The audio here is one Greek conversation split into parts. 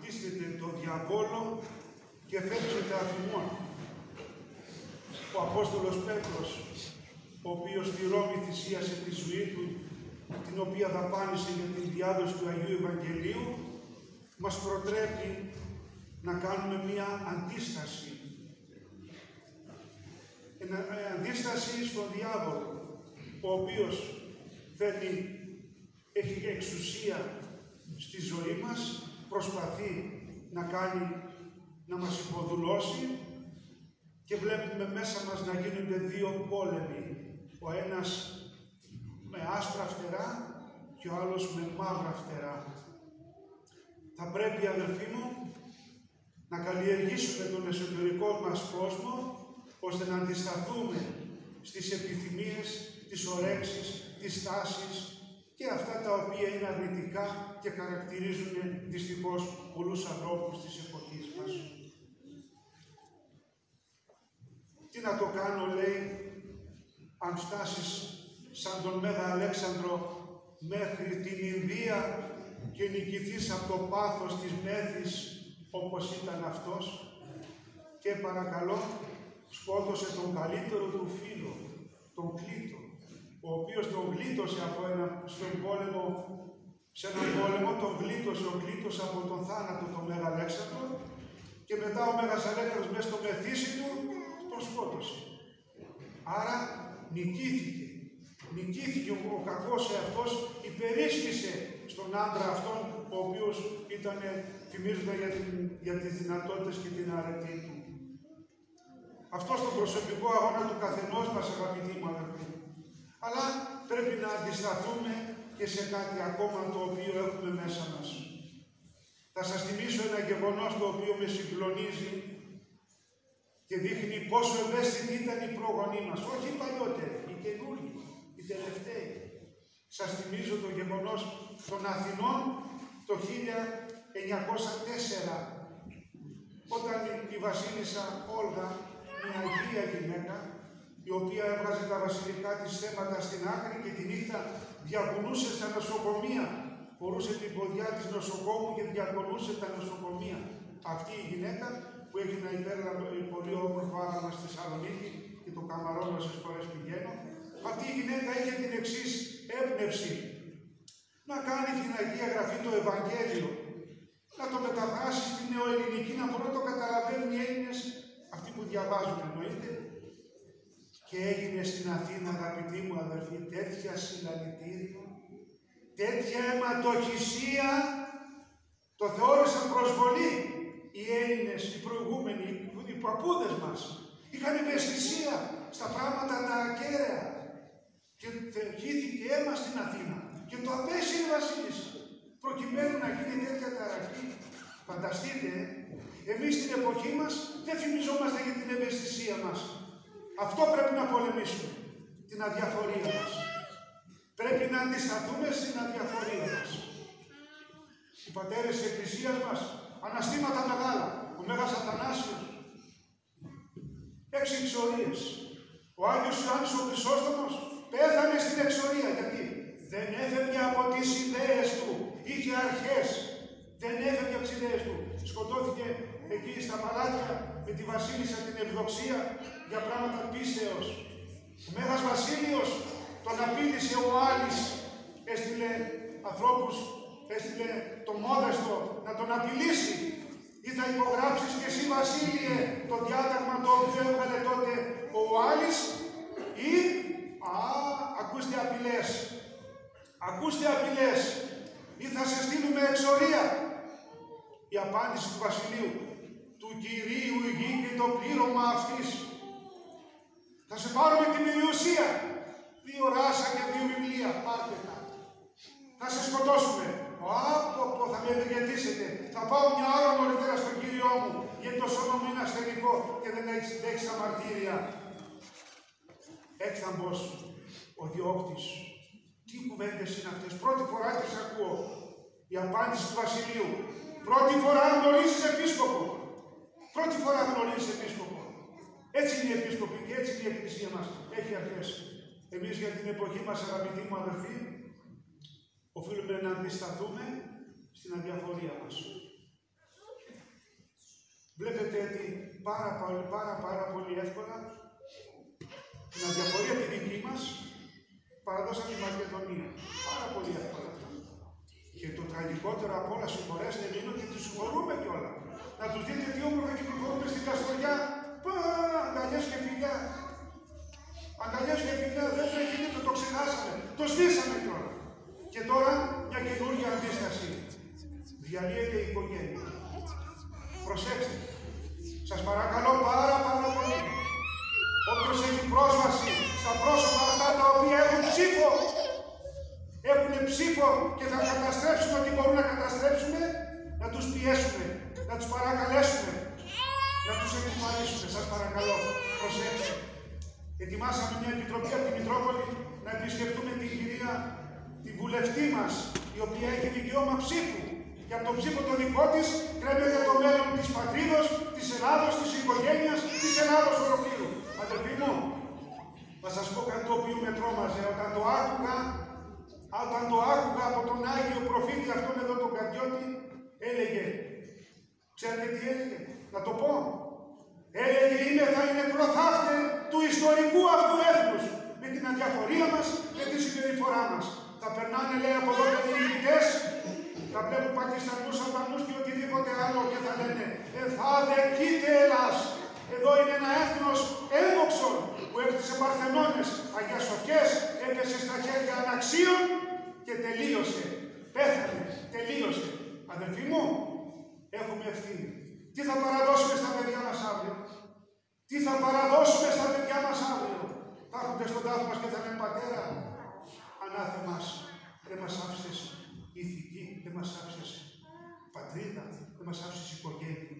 αποτίστητε το διαβόλο και φεύγετε αφημών. Ο Απόστολος Πέτρος, ο οποίος στη Ρώμη θυσίασε τη ζωή του, την οποία δαπάνησε για την διάδοση του Αγίου Ευαγγελίου, μας προτρέπει να κάνουμε μία αντίσταση. Αντίσταση στον διάβολο, ο οποίος έχει εξουσία στη ζωή μας, προσπαθεί να μας υποδουλώσει και βλέπουμε μέσα μας να γίνονται δύο πόλεμοι. Ο ένας με άσπρα φτερά και ο άλλος με μαύρα φτερά. Θα πρέπει, αδελφοί μου, να καλλιεργήσουμε τον εσωτερικό μας κόσμο, ώστε να αντισταθούμε στις επιθυμίες, τις ορέξεις, τις τάσεις και αυτά τα οποία είναι αρνητικά και χαρακτηρίζουν δυστυχώς πολλούς ανθρώπους της εποχής μας. Τι να το κάνω, λέει, αν φτάσεις σαν τον Μέγα Αλέξανδρο μέχρι την Ινδία και νικηθείς από το πάθος της μέθης όπως ήταν αυτός, και παρακαλώ, σκότωσε τον καλύτερο του φίλο, τον Κλήτο, ο οποίος τον γλίτωσε σε έναν πόλεμο, τον γλίτωσε ο Κλήτος από τον θάνατο τον Μέγα Αλέξανδρο και μετά ο Μέγας Αλέξανδρος μέσα στο μεθύσι του τον σκότωσε. Άρα νικήθηκε ο κακός εαυτός, υπερίσχυσε στον άντρα αυτόν, ο οποίος θυμίζονταν για τις δυνατότητες και την αρετή του. Αυτό στον προσωπικό αγώνα του καθενός μας, αγαπητοί μου αδελφοί. Αλλά πρέπει να αντισταθούμε και σε κάτι ακόμα το οποίο έχουμε μέσα μας. Θα σας θυμίσω ένα γεγονός το οποίο με συγκλονίζει και δείχνει πόσο ευαίσθητοι ήταν οι προγονείς μας. Όχι οι παλιότεροι, οι καινούργοι, οι τελευταίοι. Σας θυμίζω το γεγονός των Αθηνών το 1904, όταν η βασίλισσα Όλγα, μια αγία γυναίκα, η οποία έβγαζε τα βασιλικά της θέματα στην άκρη και τη νύχτα διακονούσε στα νοσοκομεία. Φορούσε την ποδιά της νοσοκόμου και διακονούσε τα νοσοκομεία. Αυτή η γυναίκα που έχει ένα πολύ όμορφο άγαλμα στη Θεσσαλονίκη και το καμαρώνω όσες φορές πηγαίνω, αυτή η γυναίκα είχε την εξής έμπνευση: να κάνει την Αγία Γραφή, το Ευαγγέλιο, να το μεταφράσει στη νεοελληνική, να μπορούν να το καταλαβαίνουν οι Έλληνες, αυτοί που διαβάζουν εννοείται. Και έγινε στην Αθήνα, αγαπητοί μου αδερφοί, τέτοια συλλαλητήρια, τέτοια αιματοχυσία, το θεώρησαν προσβολή οι Έλληνες, οι προηγούμενοι, οι παππούδες μας. Είχαν ευαισθησία στα πράγματα τα ακέραια και χύθηκε αίμα στην Αθήνα και το απέσυρε η βασίλισσα προκειμένου να γίνει τέτοια ταραχή. Φανταστείτε, εμείς στην εποχή μας δεν φημιζόμαστε για την ευαισθησία μας. Αυτό πρέπει να πολεμήσουμε, την αδιαφορία μας. Πρέπει να αντισταθούμε στην αδιαφορία μας. Οι πατέρες της Εκκλησίας μας, αναστήματα μεγάλα, ο Μέγας Αθανάσιος, 6 εξορίες. Ο Άγιος Ιωάννης ο Χρυσόστομος πέθανε στην εξορία. Γιατί? Δεν έφευγε από τις ιδέες του. Είχε αρχές. Δεν έφευγε από τις ιδέες του. Σκοτώθηκε εκεί στα παλάτια με τη βασίλισσα την Ευδοξία για πράγματα πίστεως. Ο Μέγας Βασίλειος τον απείλησε ο Άλης. Έστειλε ανθρώπους, έστειλε το Μόδεστο να τον απειλήσει. Ή θα υπογράψεις και εσύ, Βασίλειε, το διάταγμα το οποίο έβγαλε τότε ο Άλης, ή ακούστε απειλές. Ακούστε απειλές. Ή θα σε στείλουμε εξορία. Η απάντηση του Βασιλείου: του Κυρίου η γη και το πλήρωμα αυτής. Θα σε πάρουμε την περιουσία. 2 ράσα και 2 βιβλία. Πάρτε τα. Θα σε σκοτώσουμε. Θα με ευεργετήσετε. Θα πάω μια ώρα νωρίτερα στον Κύριό μου, γιατί το σώμα μου είναι ασθενικό και δεν έχει τα μαρτύρια. Έκθαμπος ο διώκτης. Τι κουβέντες είναι αυτές? Πρώτη φορά τις ακούω. Η απάντηση του Βασιλείου: πρώτη φορά γνωρίζεις επίσκοπο. Πρώτη φορά γνωρίζεις επίσκοπο. Έτσι είναι οι επίσκοποι και έτσι είναι η Εκκλησία μας. Έχει αρχές. Εμείς για την εποχή μας, αγαπητοί μου αδερφοί, οφείλουμε να αντισταθούμε στην αδιαφορία μας. πάρα πολύ εύκολα την αδιαφορία τη δική μας παραδώσαμε τη Μακεδονία. Πάρα πολύ εύκολα. Και το τραγικότερο από όλα, συγχωρέστε, είναι ότι τους συγχωρούμε κιόλα. Να τους δείτε τι όμορφα κυκλοφορούμε στην Καστοριά. Αγκαλιές και φιλιά. Αγκαλιές και φιλιά, δεν τρέχει, το ξεχάσαμε. Το σβήσαμε κιόλα. Και τώρα μια καινούργια αντίσταση. Διαλύεται η οικογένεια. Προσέξτε. Σας παρακαλώ πάρα πολύ. Όποιος έχει πρόσβαση στα πρόσωπα αυτά τα οποία έχουν ψήφο, και θα καταστρέψουν ό,τι μπορούν να καταστρέψουμε, να τους πιέσουμε, να τους παρακαλέσουμε, να τους εκκουμανίσουμε. Σας παρακαλώ, προσέξτε. Ετοιμάσαμε μια επιτροπή από τη Μητρόπολη να επισκεφτούμε την κυρία, την βουλευτή μας, η οποία έχει δικαίωμα ψήφου. Και από τον ψήφο το δικό της κρέμεται το μέλλον της πατρίδος, της Ελλάδος, της οικογένειας, της Ελλάδος ολοκλήρου. Αδελφοί μου, θα σας πω κάτι το οποίο με τρόμαζε όταν το άκουγα από τον Άγιο Προφήτη αυτόν εδώ τον Καντιώτη, έλεγε, ξέρετε τι έλεγε, να το πω, έλεγε είμαι θα είναι προθάφτε του ιστορικού αυτού έθνους, με την αδιαφορία μας, με τη συμπεριφορά μας. Θα περνάνε, λέει, από εδώ οι νικητές, θα βλέπουν Πακιστανούς, Αλβανούς και οτιδήποτε άλλο και θα λένε θα δεκείτε Ελλάς. Εδώ είναι ένα έθνος έμοξον που έκτισε Παρθενώνες, Αγίας Σοφιές, έπεσε στα χέρια αναξίων και τελείωσε. Πέθανε, τελείωσε. Αδελφοί μου, έχουμε ευθύνη. Τι θα παραδώσουμε στα παιδιά μας αύριο? Τι θα παραδώσουμε στα παιδιά μας αύριο? Θα έρχονται στον τάφο μας και θα λένε πατέρα, ανάθεμας, δεν μας άφησες ηθική, δεν μας άφησες πατρίδα, δεν μας άφησες οικογένεια.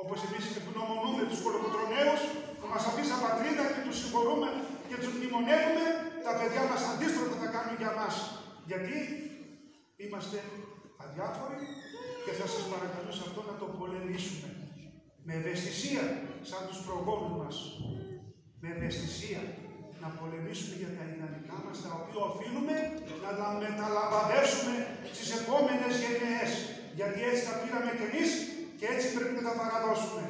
Όπως εμείς ευγνωμονούμε τους κολοκοτροναίους που μας αφήσαν πατρίδα και τους συγχωρούμε και τους μνημονεύουμε, τα παιδιά μας αντίστροφα θα κάνουν για μας. Γιατί είμαστε αδιάφοροι και θα σας παρακαλούσα αυτό να το πολεμήσουμε. Με ευαισθησία, σαν τους προγόνους μας. Με ευαισθησία να πολεμήσουμε για τα ιδανικά μας, τα οποία οφείλουμε να τα μεταλαμπαδεύσουμε στις επόμενες γενναίες. Γιατί έτσι τα πήραμε κι εμείς και έτσι πρέπει να τα παραδώσουμε.